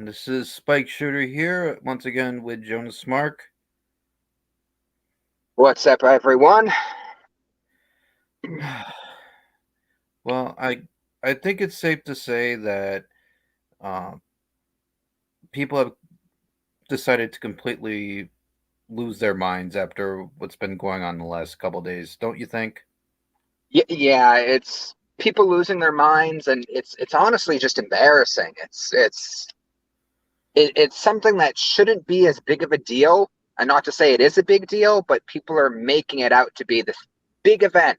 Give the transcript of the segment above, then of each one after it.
This is Spike Shooter here, once again with Jonas Mark. What's up, everyone? Well, I think it's safe to say that uh, people have decided to completely lose their minds after what's been going on the last couple days, don't you think? Yeah, it's people losing their minds, and it's honestly just embarrassing. It's something that shouldn't be as big of a deal, and not to say it is a big deal, but people are making it out to be this big event,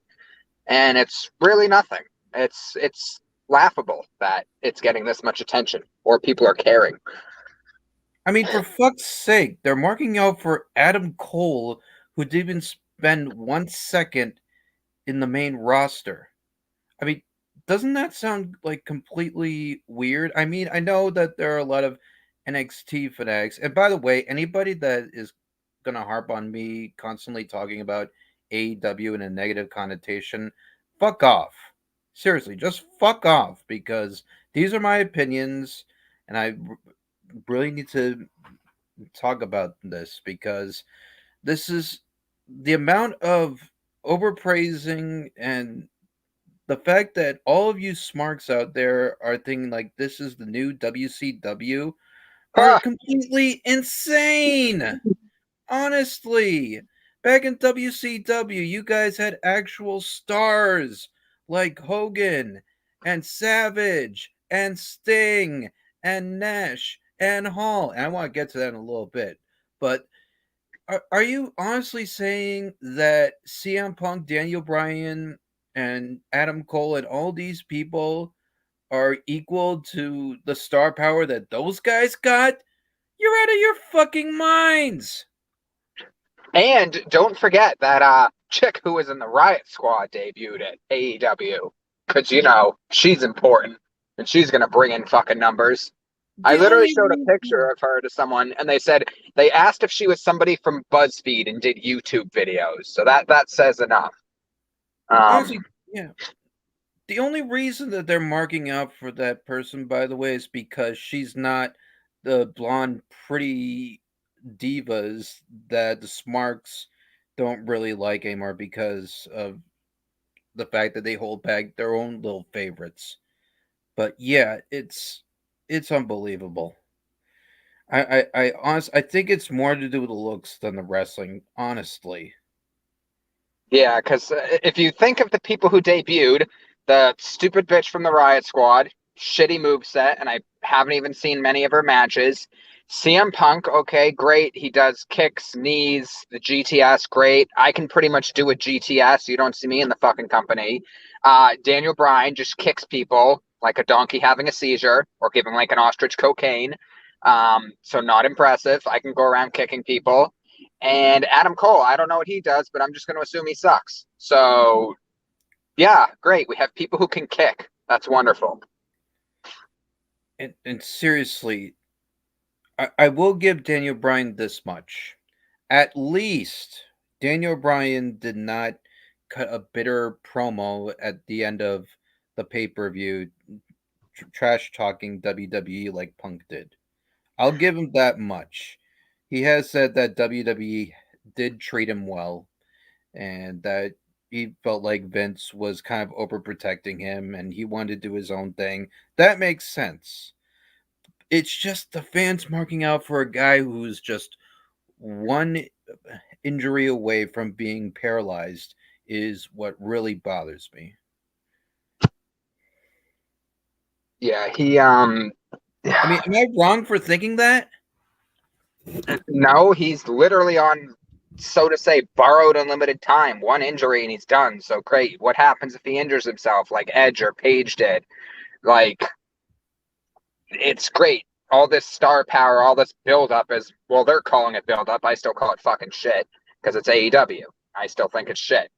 and it's really nothing. It's laughable that it's getting this much attention, or people are caring. I mean, for fuck's sake, they're marking out for Adam Cole, who didn't spend 1 second in the main roster. I mean, doesn't that sound like completely weird? I mean, I know that there are a lot of NXT fanatics. And by the way, anybody that is going to harp on me constantly talking about AEW in a negative connotation, fuck off. Seriously, just fuck off because these are my opinions and I really need to talk about this because this is the amount of overpraising and the fact that all of you smarks out there are thinking like this is the new WCW are Ah, completely insane. Honestly, back in WCW, you guys had actual stars like Hogan and Savage and Sting and Nash and Hall. And I want to get to that in a little bit. But are you honestly saying that CM Punk, Daniel Bryan, and Adam Cole and all these people are equal to the star power that those guys got? You're out of your fucking minds. and don't forget that chick who was in the Riot Squad debuted at AEW, because she's important and she's gonna bring in fucking numbers. I The literally only showed a picture of her to someone, and they asked if she was somebody from BuzzFeed and did YouTube videos. So that says enough. Um, honestly, yeah. The only reason that they're marking out for that person, by the way, is because she's not the blonde, pretty divas that the Smarks don't really like anymore because of the fact that they hold back their own little favorites. But yeah, it's unbelievable. I think it's more to do with the looks than the wrestling. Honestly, yeah, because if you think of the people who debuted, the stupid bitch from the Riot Squad, shitty moveset, and I haven't even seen many of her matches. CM Punk, okay, great. He does kicks, knees, the GTS, great. I can pretty much do a GTS. You don't see me in the fucking company. Daniel Bryan just kicks people like a donkey having a seizure or giving like an ostrich cocaine. So not impressive. I can go around kicking people. And Adam Cole, I don't know what he does, but I'm just going to assume he sucks. So, yeah, great. We have people who can kick. That's wonderful. and seriously, I will give Daniel Bryan this much. At least Daniel Bryan did not cut a bitter promo at the end of the pay per view, trash talking WWE like Punk did. I'll give him that much. He has said that WWE did treat him well and that he felt like Vince was kind of overprotecting him and he wanted to do his own thing. That makes sense. It's just the fans marking out for a guy who's just one injury away from being paralyzed is what really bothers me. Yeah, I mean, am I wrong for thinking that? no, he's literally on, so to say, borrowed unlimited time. One injury and he's done. So great. What happens if he injures himself like Edge or Page did? Like, it's great. All this star power, all this build up is, well, they're calling it build up. I still call it fucking shit because it's AEW. I still think it's shit.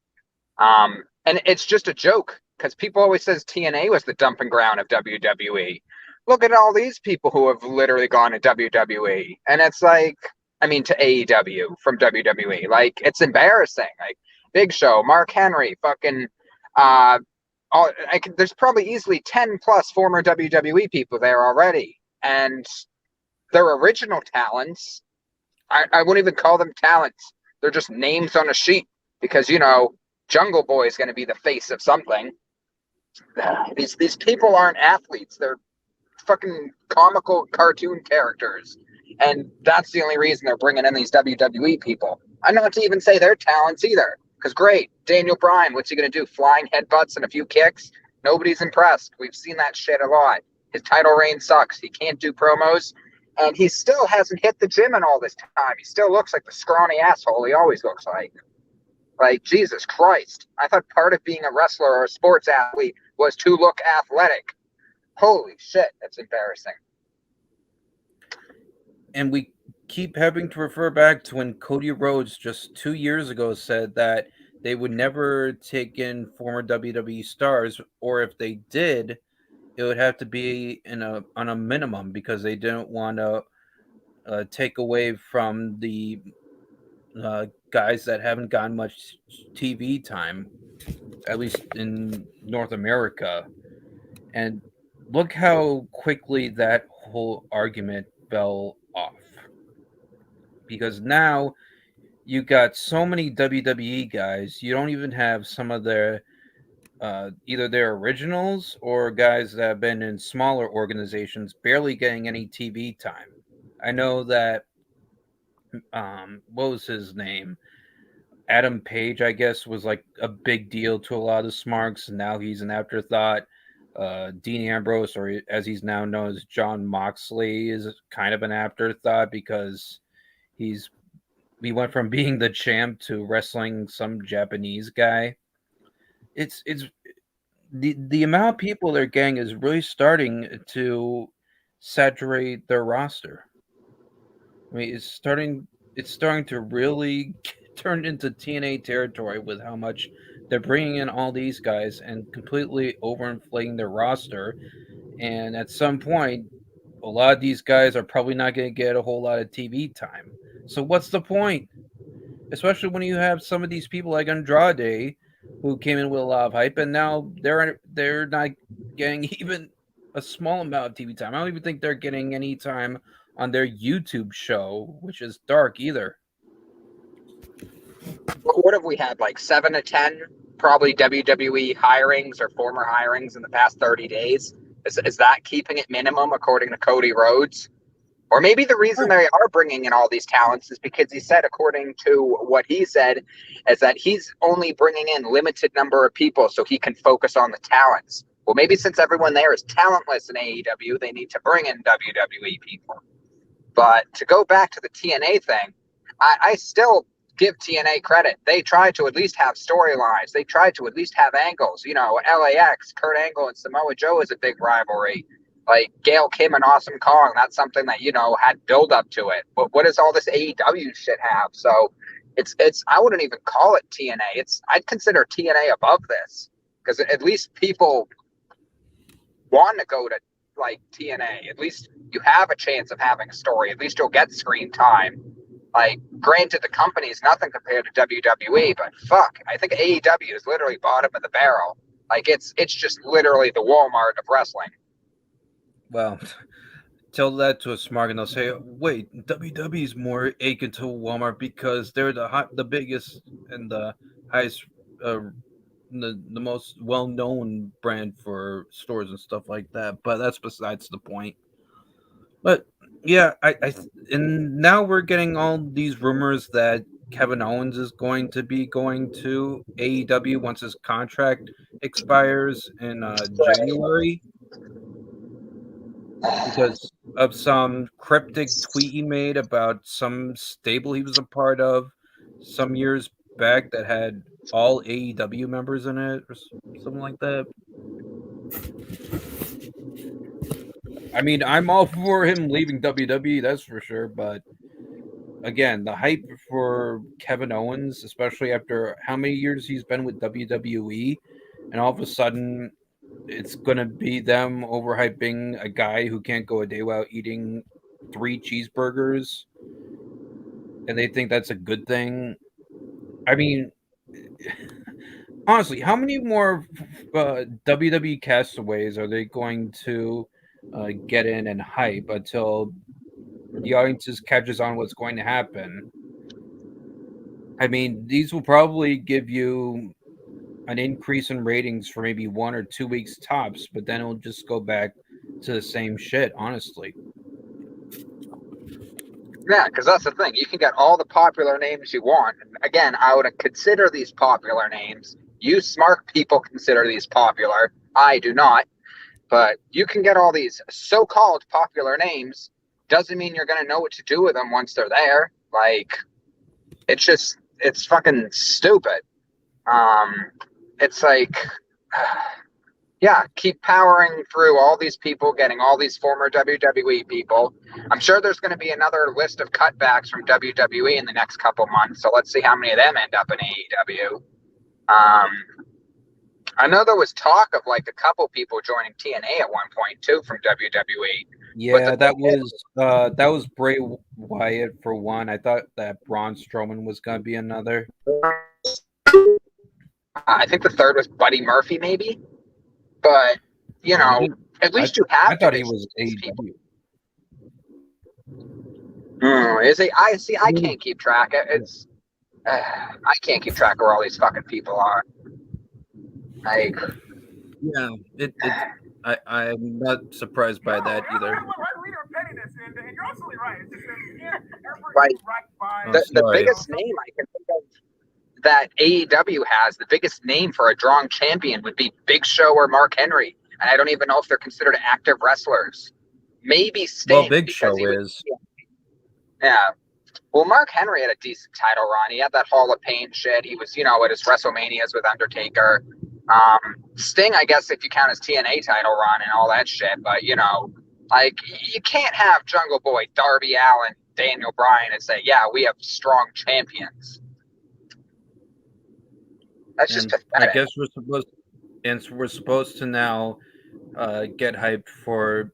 And it's just a joke because people always says TNA was the dumping ground of WWE. Look at all these people who have literally gone to WWE, and it's like, I mean, to AEW from WWE. Like, it's embarrassing. Like Big Show, Mark Henry, fucking, uh, there's probably easily 10 plus former WWE people there already, and their original talents, I wouldn't even call them talents. They're just names on a sheet because, Jungle Boy is going to be the face of something. These people aren't athletes. They're fucking comical cartoon characters. And that's the only reason they're bringing in these WWE people. I'm not to even say they're talents either. Because great, Daniel Bryan, what's he going to do? Flying headbutts and a few kicks? Nobody's impressed. We've seen that shit a lot. His title reign sucks. He can't do promos. And he still hasn't hit the gym in all this time. He still looks like the scrawny asshole he always looks like. Like, Jesus Christ. I thought part of being a wrestler or a sports athlete was to look athletic. Holy shit, that's embarrassing. And we keep having to refer back to when Cody Rhodes just 2 years ago said that they would never take in former WWE stars, or if they did, it would have to be on a minimum because they didn't want to take away from the guys that haven't gotten much TV time, at least in North America. And look how quickly that whole argument fell off. Because now you got so many WWE guys, you don't even have some of their either their originals or guys that have been in smaller organizations barely getting any TV time. I know that what was his name? Adam Page, I guess, was like a big deal to a lot of smarks, and now he's an afterthought. Dean Ambrose, or as he's now known as John Moxley, is kind of an afterthought because he went from being the champ to wrestling some Japanese guy. It's the amount of people they're getting is really starting to saturate their roster. I mean, it's starting to really turn into TNA territory with how much they're bringing in all these guys and completely overinflating their roster. And at some point, a lot of these guys are probably not going to get a whole lot of TV time. So what's the point? Especially when you have some of these people like Andrade, who came in with a lot of hype, and now they're not getting even a small amount of TV time. I don't even think they're getting any time on their YouTube show, which is dark either. What have we had? Like 7 to 10 probably WWE hirings or former hirings in the past 30 days? Is that keeping it minimum according to Cody Rhodes? Or maybe the reason they are bringing in all these talents is because he said, according to what he said, is that he's only bringing in limited number of people so he can focus on the talents. Well, maybe since everyone there is talentless in AEW, they need to bring in WWE people. But to go back to the TNA thing, I still give TNA credit. They tried to at least have storylines. They tried to at least have angles. LAX, Kurt Angle and Samoa Joe is a big rivalry. Like Gail Kim and Awesome Kong, that's something that had build up to it. But what does all this AEW shit have? So it's I wouldn't even call it TNA. I'd consider TNA above this because at least people want to go to like TNA. At least you have a chance of having a story. At least you'll get screen time. Like, granted, the company is nothing compared to WWE, but fuck, I think AEW is literally bottom of the barrel. Like it's just literally the Walmart of wrestling. Well, tell that to a smart and they'll say, "Wait, WWE is more akin to Walmart because they're the biggest and the highest, the most well known brand for stores and stuff like that." But that's besides the point. But yeah, and now we're getting all these rumors that Kevin Owens is going to be going to AEW once his contract expires in January because of some cryptic tweet he made about some stable he was a part of some years back that had all AEW members in it or something like that. I mean, I'm all for him leaving WWE, that's for sure, but again, the hype for Kevin Owens, especially after how many years he's been with WWE, and all of a sudden it's going to be them overhyping a guy who can't go a day without eating 3 cheeseburgers, and they think that's a good thing. I mean, honestly, how many more WWE castaways are they going to get in and hype until the audience just catches on what's going to happen. I mean, these will probably give you an increase in ratings for maybe 1 or 2 weeks tops, but then it'll just go back to the same shit, honestly. Yeah, because that's the thing. You can get all the popular names you want. Again, I would consider these popular names. You smart people consider these popular. I do not. But you can get all these so-called popular names. Doesn't mean you're going to know what to do with them once they're there. Like, it's fucking stupid. It's like, yeah, keep powering through all these people, getting all these former WWE people. I'm sure there's going to be another list of cutbacks from WWE in the next couple months. So let's see how many of them end up in AEW. I know there was talk of like a couple people joining TNA at one point too from WWE. Yeah, that was Bray Wyatt for one. I thought that Braun Strowman was going to be another. I think the third was Buddy Murphy, maybe. But you know, at least you have. I thought he was AEW. Is he? I see. I can't keep track. It's I can't keep track of where all these fucking people are. Like, yeah, I'm not surprised by that either. Like, the biggest name I can think of that AEW has, the biggest name for a drawing champion would be Big Show or Mark Henry, and I don't even know if they're considered active wrestlers. Maybe Sting. Well, Big Show is. Yeah. Well, Mark Henry had a decent title run. He had that Hall of Pain shit. He was, at his WrestleManias with Undertaker. Sting, I guess, if you count his TNA title run and all that shit. But, like, you can't have Jungle Boy, Darby Allin, Daniel Bryan and say, yeah, we have strong champions. That's just pathetic. I guess we're supposed to now get hyped for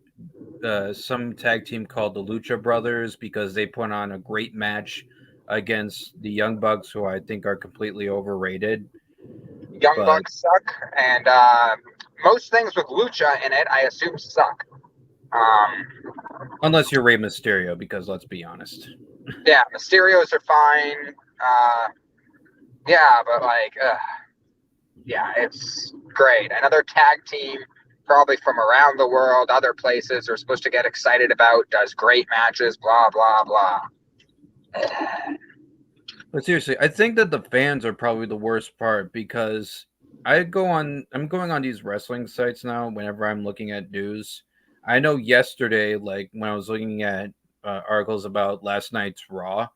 some tag team called the Lucha Brothers because they put on a great match against the Young Bucks, who I think are completely overrated. Young Bucks suck, and most things with Lucha in it, I assume, suck. Unless you're Rey Mysterio, because let's be honest. Yeah, Mysterios are fine. Yeah, but yeah, it's great. Another tag team, probably from around the world, other places, are supposed to get excited about, does great matches, blah, blah, blah. But seriously, I think that the fans are probably the worst part because I'm going on these wrestling sites now whenever I'm looking at news. I know yesterday, like when I was looking at articles about last night's Raw,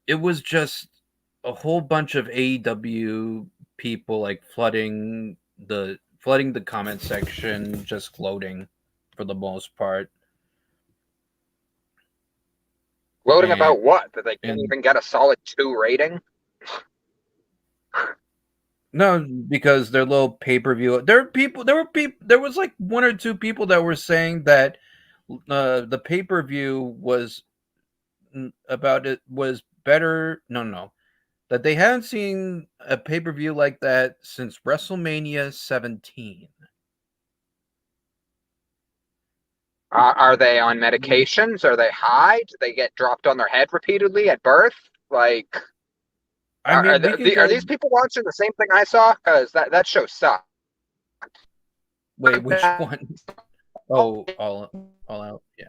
it was just a whole bunch of AEW people like flooding the comment section, just gloating for the most part. Gloating about what? That they can't even get a solid 2 rating? No, because their little pay-per-view. There was like 1 or 2 people that were saying that the pay-per-view was better. No. That they haven't seen a pay-per-view like that since WrestleMania 17. Are they on medications? Are they high? Do they get dropped on their head repeatedly at birth? Like, are these people watching the same thing I saw? Because that show sucked. Wait, which one? Oh, all out. Yeah.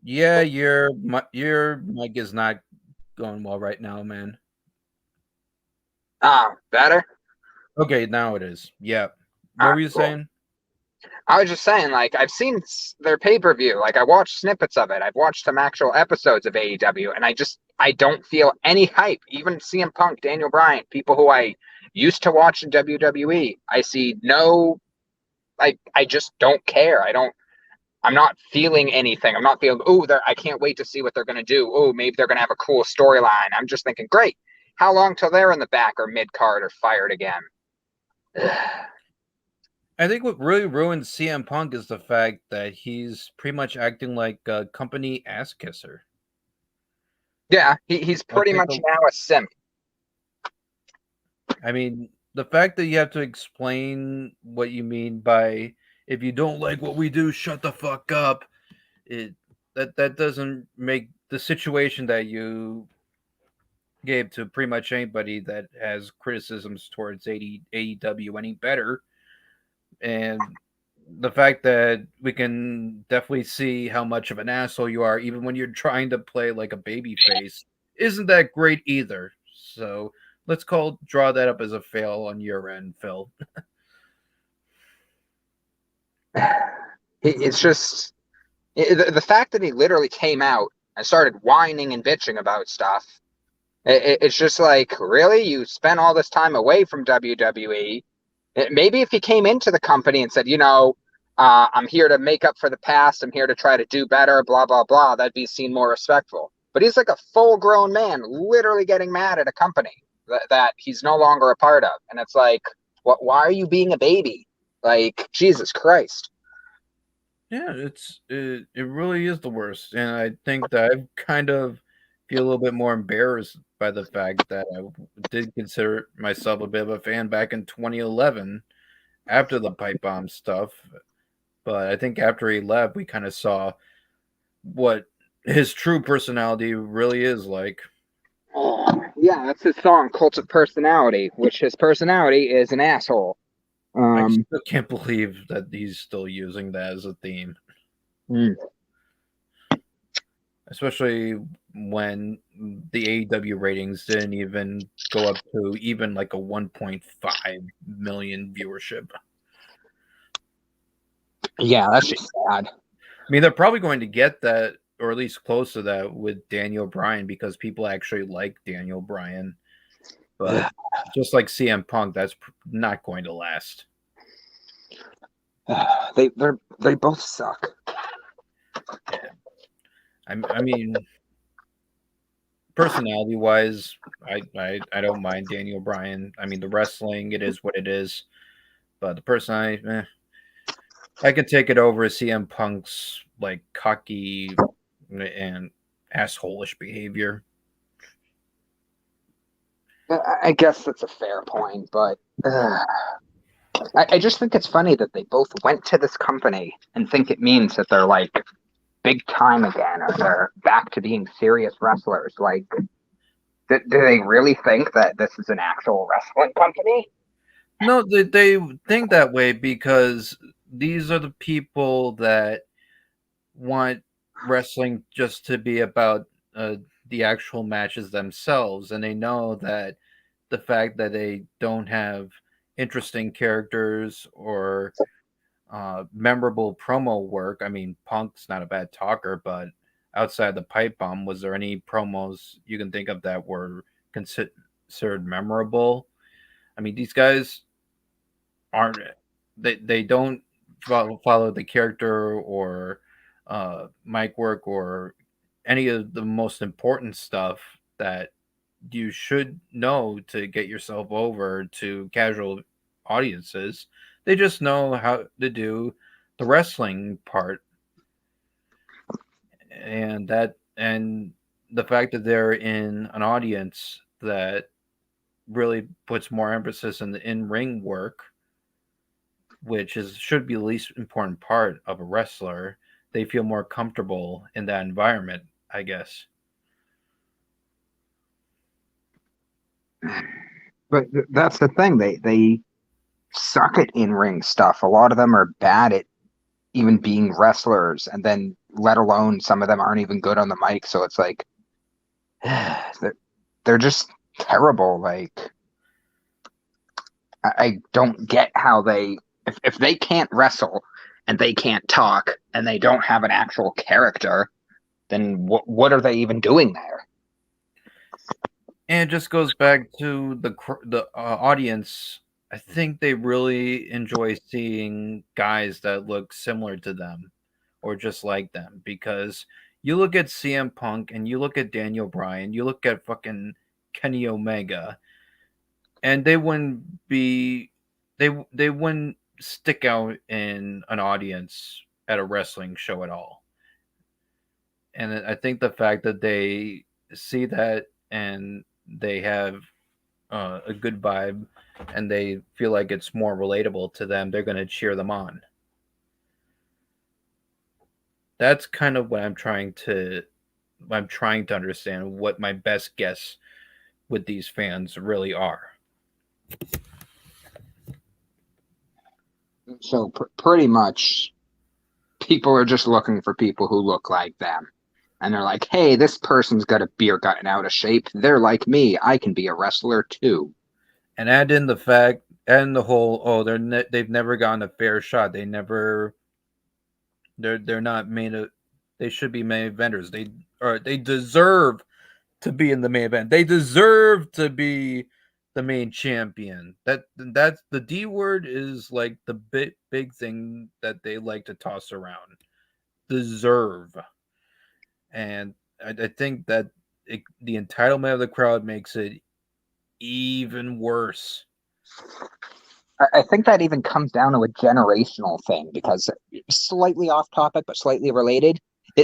Yeah, your mic is not going well right now, man. Better? Okay, now it is. Yeah. What were you saying? I was just saying, like, I've seen their pay-per-view. Like, I watched snippets of it. I've watched some actual episodes of AEW, and I don't feel any hype. Even CM Punk, Daniel Bryan, people who I used to watch in WWE, I see I just don't care. I'm not feeling anything. I'm not feeling, I can't wait to see what they're going to do. Oh, maybe they're going to have a cool storyline. I'm just thinking, great. How long till they're in the back or mid-card or fired again? I think what really ruined CM Punk is the fact that he's pretty much acting like a company ass kisser. Yeah, he's pretty much now a simp. I mean, the fact that you have to explain what you mean by if you don't like what we do, shut the fuck up. It that doesn't make the situation that you gave to pretty much anybody that has criticisms towards AEW any better. And the fact that we can definitely see how much of an asshole you are, even when you're trying to play like a baby face, isn't that great either. So let's draw that up as a fail on your end, Phil. It's just the fact that he literally came out and started whining and bitching about stuff. It's just like, really? You spent all this time away from WWE. Maybe if he came into the company and said, I'm here to make up for the past, I'm here to try to do better, blah, blah, blah, that'd be seen more respectful. But he's like a full grown man, literally getting mad at a company that he's no longer a part of. And it's like, why are you being a baby? Like, Jesus Christ. Yeah, it really is the worst, and I think that I kind of feel a little bit more embarrassed by the fact that I did consider myself a bit of a fan back in 2011 after the pipe bomb stuff, but I think after he left, we kind of saw what his true personality really is like. Yeah, that's his song, Cult of Personality, which his personality is an asshole. I still can't believe that he's still using that as a theme. Mm. Especially when the AEW ratings didn't even go up to even like a 1.5 million viewership. Yeah, that's just sad. I mean, they're probably going to get that, or at least close to that, with Daniel Bryan because people actually like Daniel Bryan. But just like CM Punk, that's not going to last. They both suck. Yeah. I mean, personality wise, I don't mind Daniel Bryan. I mean, the wrestling, it is what it is. But the personality, I could take it over CM Punk's like cocky and assholish behavior. I guess that's a fair point, but I just think it's funny that they both went to this company and think it means that they're like big time again or they're back to being serious wrestlers. Like, do they really think that this is an actual wrestling company? No, they think that way because these are the people that want wrestling just to be about the actual matches themselves, and they know that the fact that they don't have interesting characters or memorable promo work. I mean, Punk's not a bad talker, but outside the pipe bomb, was there any promos you can think of that were considered memorable? I mean, these guys aren't they don't follow the character or mic work or any of the most important stuff that you should know to get yourself over to casual audiences. They just know how to do the wrestling part, and the fact that they're in an audience that really puts more emphasis in the in-ring work, which is should be the least important part of a wrestler. They feel more comfortable in that environment, I guess. But that's the thing. They suck at in ring stuff. A lot of them are bad at even being wrestlers, and then let alone some of them aren't even good on the mic. So it's like they're just terrible. Like I don't get how if they can't wrestle and they can't talk and they don't have an actual character, then what are they even doing there? And it just goes back to the audience. I think they really enjoy seeing guys that look similar to them or just like them because you look at CM Punk and you look at Daniel Bryan, you look at fucking Kenny Omega, and they wouldn't stick out in an audience at a wrestling show at all. And I think the fact that they see that and they have a good vibe and they feel like it's more relatable to them, they're going to cheer them on. That's kind of what I'm trying to understand what my best guess with these fans really are. So pretty much, people are just looking for people who look like them. And they're like, hey, this person's got a beer gotten out of shape. They're like me. I can be a wrestler too. And add in the fact and the whole they've never gotten a fair shot. They're not main they should be main eventers. They deserve to be in the main event. They deserve to be the main champion. That's the D word is like the big thing that they like to toss around. Deserve. And I think that the entitlement of the crowd makes it even worse. I think that even comes down to a generational thing because slightly off topic, but slightly related.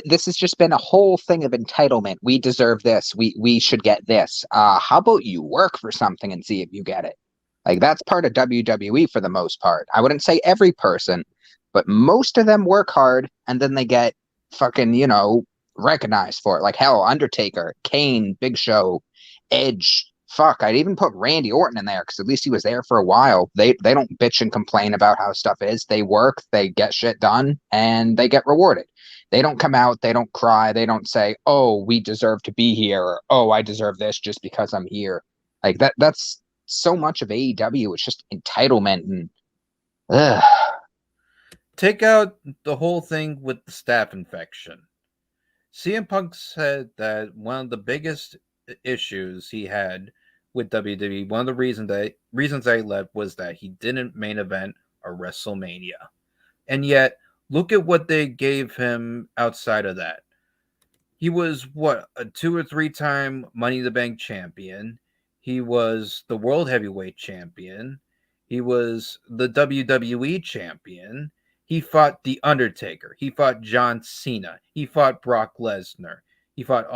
This has just been a whole thing of entitlement. We deserve this. We should get this. How about you work for something and see if you get it? Like that's part of WWE for the most part. I wouldn't say every person, but most of them work hard and then they get fucking, recognized for it. Like hell, Undertaker, Kane, Big Show, Edge. Fuck, I'd even put Randy Orton in there because at least he was there for a while. They don't bitch and complain about how stuff is. They work, they get shit done, and they get rewarded. They don't come out, they don't cry, they don't say, "Oh, we deserve to be here," or "Oh, I deserve this just because I'm here." Like that's so much of AEW. It's just entitlement and ugh. Take out the whole thing with the staph infection. CM Punk said that one of the biggest issues he had with WWE, one of the reasons that he left was that he didn't main event a WrestleMania. And yet, look at what they gave him outside of that. He was what, a 2 or 3 time Money in the Bank champion. He was the World Heavyweight champion. He was the WWE champion. He fought The Undertaker. He fought John Cena. He fought Brock Lesnar. He fought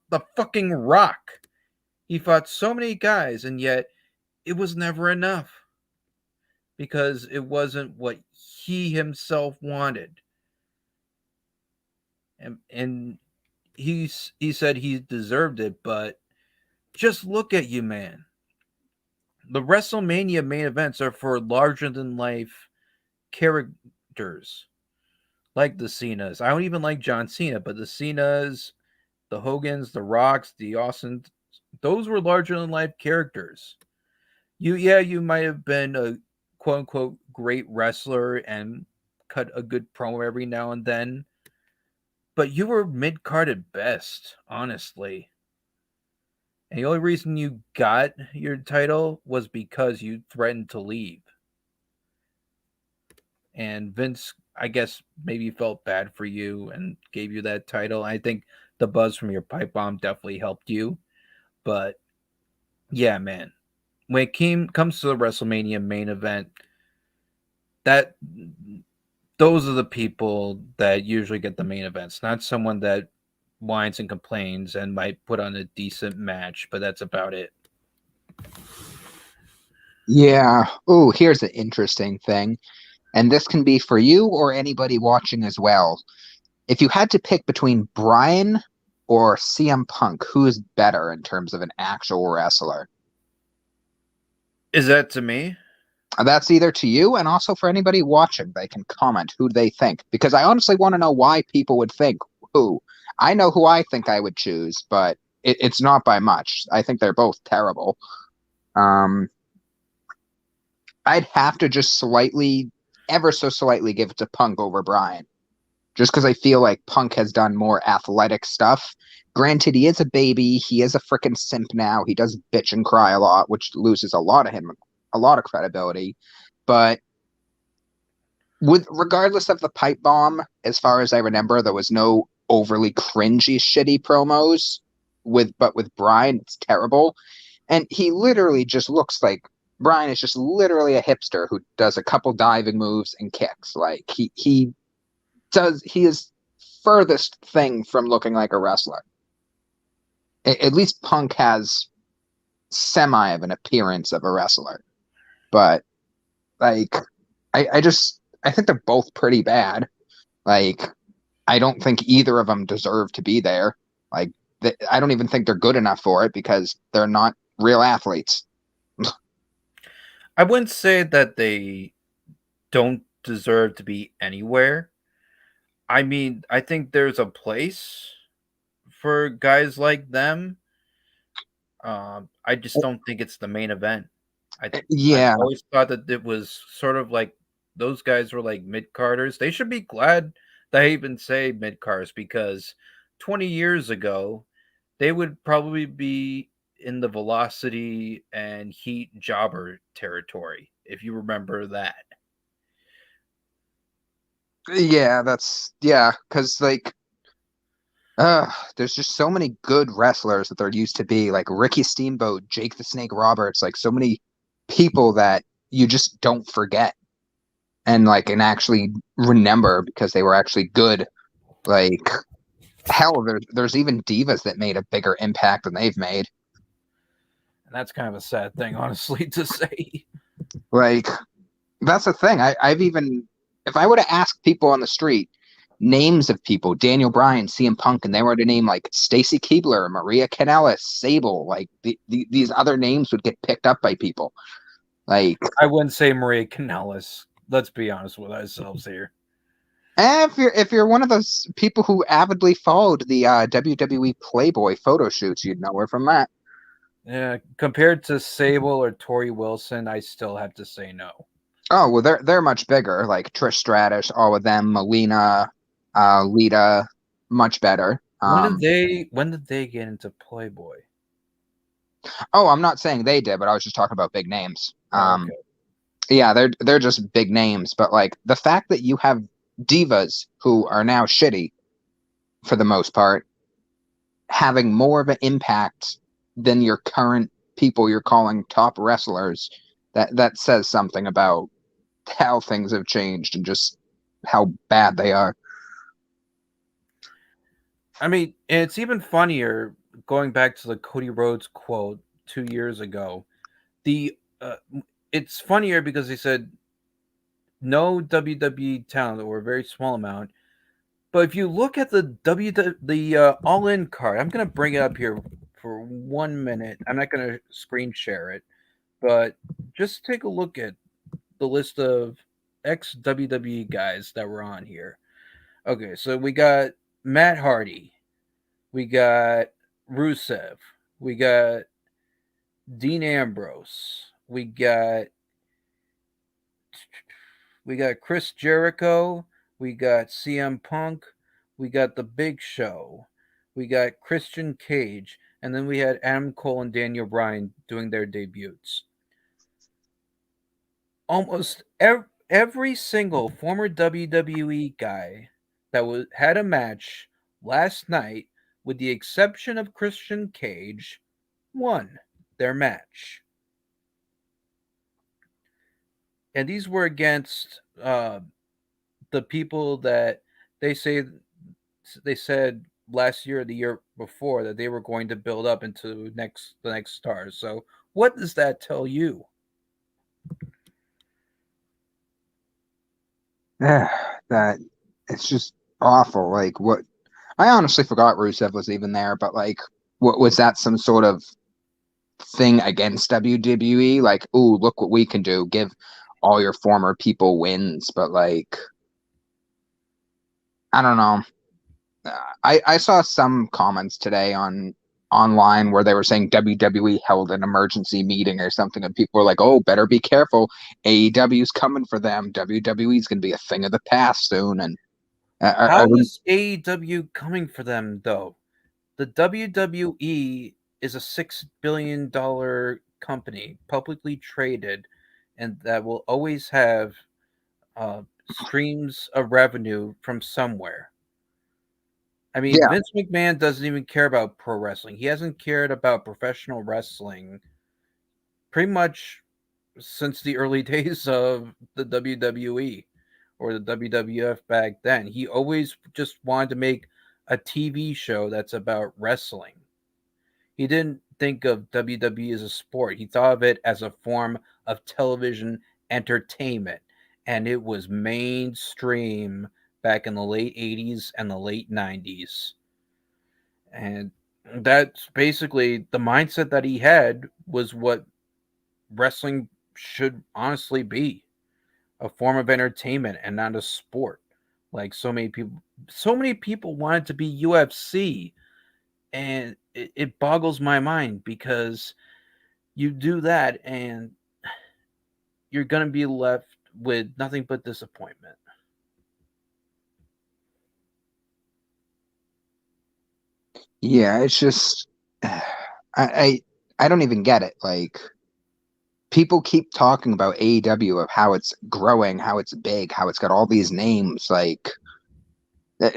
the fucking Rock. He fought so many guys, and yet it was never enough because it wasn't what he himself wanted. And he said he deserved it, but just look at you, man. The WrestleMania main events are for larger than life characters like the Cenas. I don't even like John Cena, but the Cenas, the Hogans, the Rocks, the Austins, those were larger than life characters. You might have been a quote unquote great wrestler and cut a good promo every now and then, but you were mid card at best, honestly. And the only reason you got your title was because you threatened to leave. And Vince, I guess, maybe felt bad for you and gave you that title. I think the buzz from your pipe bomb definitely helped you. But yeah, man, when it comes to the WrestleMania main event, that those are the people that usually get the main events, not someone that whines and complains and might put on a decent match, but that's about it. Yeah. Oh, here's an interesting thing. And this can be for you or anybody watching as well. If you had to pick between Bryan or CM Punk, who is better in terms of an actual wrestler? Is that to me? That's either to you and also for anybody watching. They can comment who they think. Because I honestly want to know why people would think who. I know who I think I would choose, but it's not by much. I think they're both terrible. I'd have to just slightly, ever so slightly, give it to Punk over Bryan. Just because I feel like Punk has done more athletic stuff. Granted, he is a baby. He is a freaking simp now. He does bitch and cry a lot, which loses a lot of credibility. But regardless of the pipe bomb, as far as I remember, there was no overly cringy, shitty promos. But with Bryan, it's terrible. And he literally just looks like Bryan is just literally a hipster who does a couple diving moves and kicks. Like he is furthest thing from looking like a wrestler. At least Punk has semi of an appearance of a wrestler. But like I think they're both pretty bad. Like I don't think either of them deserve to be there. Like, I don't even think they're good enough for it because they're not real athletes. I wouldn't say that they don't deserve to be anywhere. I mean, I think there's a place for guys like them. I just don't think it's the main event. I've Yeah, always thought that it was sort of like those guys were like mid carders. They should be glad they even say mid carders because 20 years ago they would probably be in the velocity and heat jobber territory if you remember that. yeah, because like, there's just so many good wrestlers that there used to be, like Ricky Steamboat, Jake the Snake Roberts, like so many people that you just don't forget and actually remember because they were actually good. Like, hell, there's even divas that made a bigger impact than they've made. And that's kind of a sad thing, honestly, to say. Like, that's the thing. I've even, if I were to ask people on the street names of people, Daniel Bryan, CM Punk, and they were to name like Stacy Keibler, Maria Kanellis, Sable, like these other names would get picked up by people. Like, I wouldn't say Maria Kanellis. Let's be honest with ourselves here. if you're one of those people who avidly followed the WWE Playboy photo shoots, you'd know her from that. Yeah, compared to Sable or Tori Wilson, I still have to say no. Oh well, they're much bigger. Like Trish Stratus, all of them, Melina, Lita, much better. When did they get into Playboy? Oh, I'm not saying they did, but I was just talking about big names. Oh, okay. Yeah, they're just big names, but like the fact that you have divas who are now shitty for the most part having more of an impact than your current people you're calling top wrestlers, that says something about how things have changed and just how bad they are. I mean, it's even funnier going back to the Cody Rhodes quote 2 years ago. The it's funnier because he said no WWE talent or a very small amount. But if you look at the All In card, I'm gonna bring it up here for 1 minute. I'm not gonna screen share it, but just take a look at the list of ex WWE guys that were on here. Okay, so we got Matt Hardy, we got Rusev, we got Dean Ambrose, we got Chris Jericho, we got CM Punk, we got The Big Show, we got Christian Cage, and then we had Adam Cole and Daniel Bryan doing their debuts. Almost every single former WWE guy that had a match last night, with the exception of Christian Cage, won their match. And these were against the people that they say they said last year or the year before that they were going to build up into the next stars. So what does that tell you? Yeah, that it's just awful. Like, what, I honestly forgot Rusev was even there, but like, what was that, some sort of thing against WWE? Like, ooh, look what we can do. Give all your former people wins, but like, I don't know. I saw some comments today on online where they were saying WWE held an emergency meeting or something, and people were like, "Oh, better be careful. AEW's coming for them. WWE's going to be a thing of the past soon." And I How wouldn't. is AEW coming for them though? The WWE is a $6 billion company, publicly traded, and that will always have streams of revenue from somewhere. I mean, Yeah, Vince McMahon doesn't even care about pro wrestling. He hasn't cared about professional wrestling pretty much since the early days of the WWE or the WWF back then. He always just wanted to make a TV show that's about wrestling. He didn't think of WWE as a sport. He thought of it as a form of television entertainment, and it was mainstream back in the late 80s and the late 90s. And that's basically the mindset that he had was what wrestling should honestly be, a form of entertainment and not a sport. Like so many people wanted to be UFC, and it boggles my mind because you do that and you're going to be left with nothing but disappointment. Yeah, it's just I don't even get it. Like people keep talking about AEW of how it's growing, how it's big, how it's got all these names. Like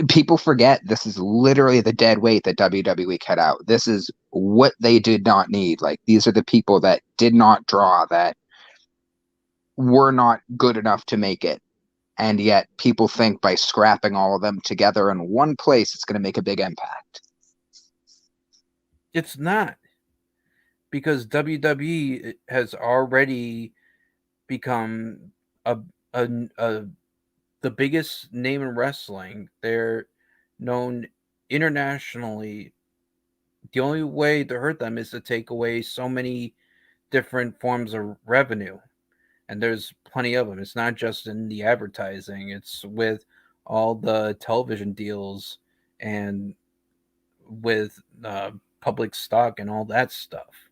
people forget this is literally the dead weight that WWE cut out. This is what they did not need. Like these are the people that did not draw, that were not good enough to make it. And yet people think by scrapping all of them together in one place, it's going to make a big impact. It's not, because WWE has already become a, a, a the biggest name in wrestling. They're known internationally. The only way to hurt them is to take away so many different forms of revenue, and there's plenty of them. It's not just in the advertising, it's with all the television deals and with public stock and all that stuff.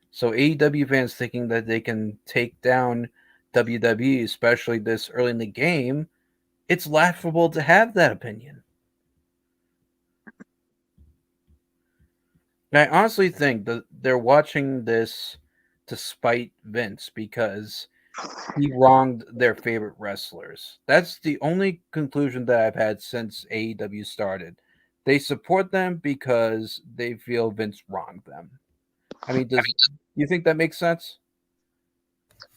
So AEW fans thinking that they can take down WWE, especially this early in the game, it's laughable to have that opinion. I honestly think that they're watching this to spite Vince because he wronged their favorite wrestlers. That's the only conclusion that I've had since AEW started. They support them because they feel Vince wronged them. I mean, does you think that makes sense?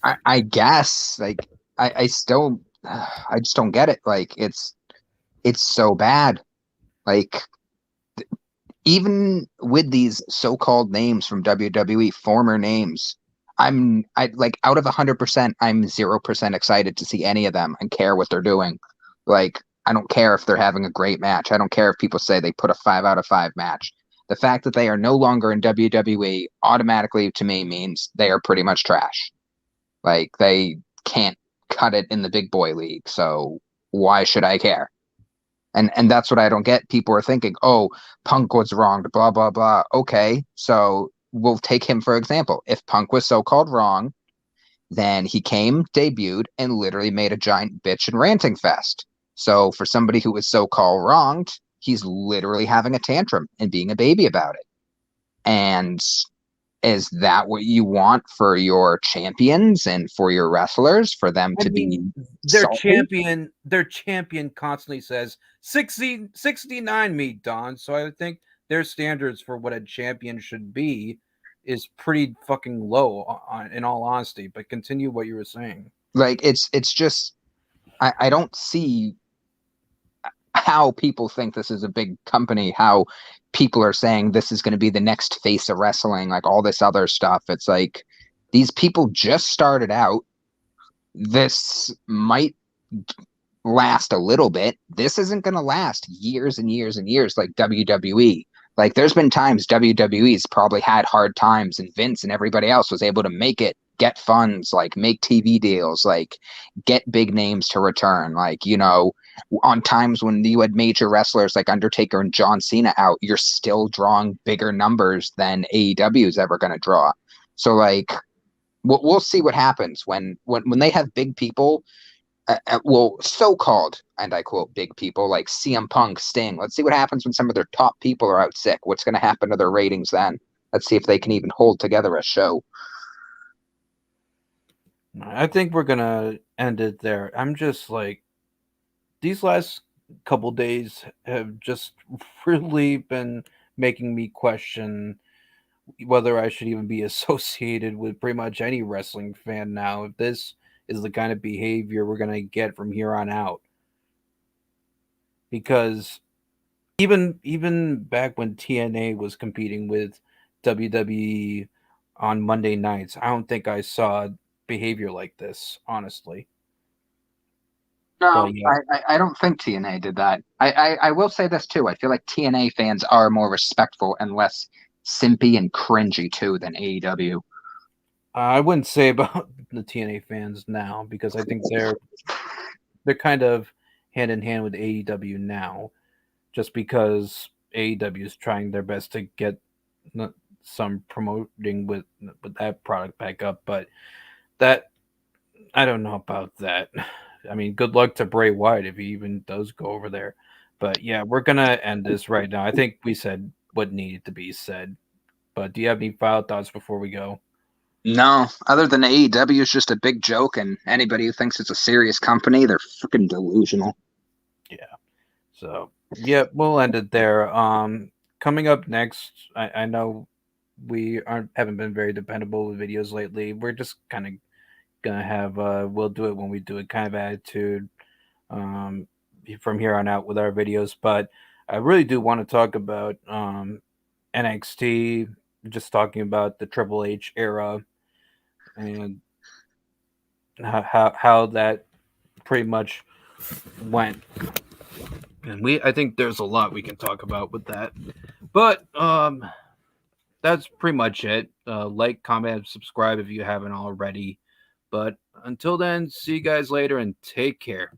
I guess like I still I just don't get it. Like it's so bad. Like even with these so-called names from WWE, former names, I like out of 100%, I'm 0% excited to see any of them and care what they're doing. Like I don't care if they're having a great match. I don't care if people say they put a 5 out of 5 match. The fact that they are no longer in WWE automatically to me means they are pretty much trash. Like they can't cut it in the big boy league, so why should I care? And that's what I don't get. People are thinking, "Oh, Punk was wronged, blah blah blah." Okay, so we'll take him for example. If Punk was so-called wrong, then he came, debuted, and literally made a giant bitch and ranting fest. So for somebody who was so-called wronged, he's literally having a tantrum and being a baby about it. And is that what you want for your champions and for your wrestlers, for them I to be mean, salty? their champion constantly says 69 me, Don. So I think their standards for what a champion should be is pretty fucking low in all honesty. But continue what you were saying. Like it's just I don't see how people think this is a big company, how people are saying this is going to be the next face of wrestling, like all this other stuff. It's like these people just started out. This might last a little bit. This isn't going to last years and years and years like WWE. Like there's been times WWE's probably had hard times and Vince and everybody else was able to make it, get funds, like make TV deals, like get big names to return. Like, you know, on times when you had major wrestlers like Undertaker and John Cena out, you're still drawing bigger numbers than AEW is ever going to draw. So like we'll see what happens when they have big people, well, so-called, and I quote, big people like CM Punk, Sting. Let's see what happens when some of their top people are out sick. What's going to happen to their ratings then? Let's see if they can even hold together a show. I think we're gonna end it there. I'm just like these last couple days have just really been making me question whether I should even be associated with pretty much any wrestling fan now. If this is the kind of behavior we're gonna get from here on out, because even back when TNA was competing with WWE on Monday nights, I don't think I saw behavior like this, honestly. No, But yeah, I don't think TNA did that. I will say this too. I feel like TNA fans are more respectful and less simpy and cringy too than AEW. I wouldn't say about the TNA fans now because I think they're kind of hand in hand with AEW now, just because AEW is trying their best to get some promoting with that product back up. But that I don't know about that. I mean, good luck to Bray Wyatt if he even does go over there. But yeah, we're gonna end this right now. I think we said what needed to be said. But do you have any final thoughts before we go? No, other than AEW is just a big joke, and anybody who thinks it's a serious company, they're freaking delusional. Yeah. So yeah, we'll end it there. Coming up next, I know we haven't been very dependable with videos lately. We're just kind of gonna have we'll do it when we do it kind of attitude um from here on out with our videos. But I really do want to talk about NXT, just talking about the Triple H era and how that pretty much went. And I think there's a lot we can talk about with that. But that's pretty much it. Like, comment, subscribe if you haven't already. But until then, see you guys later and take care.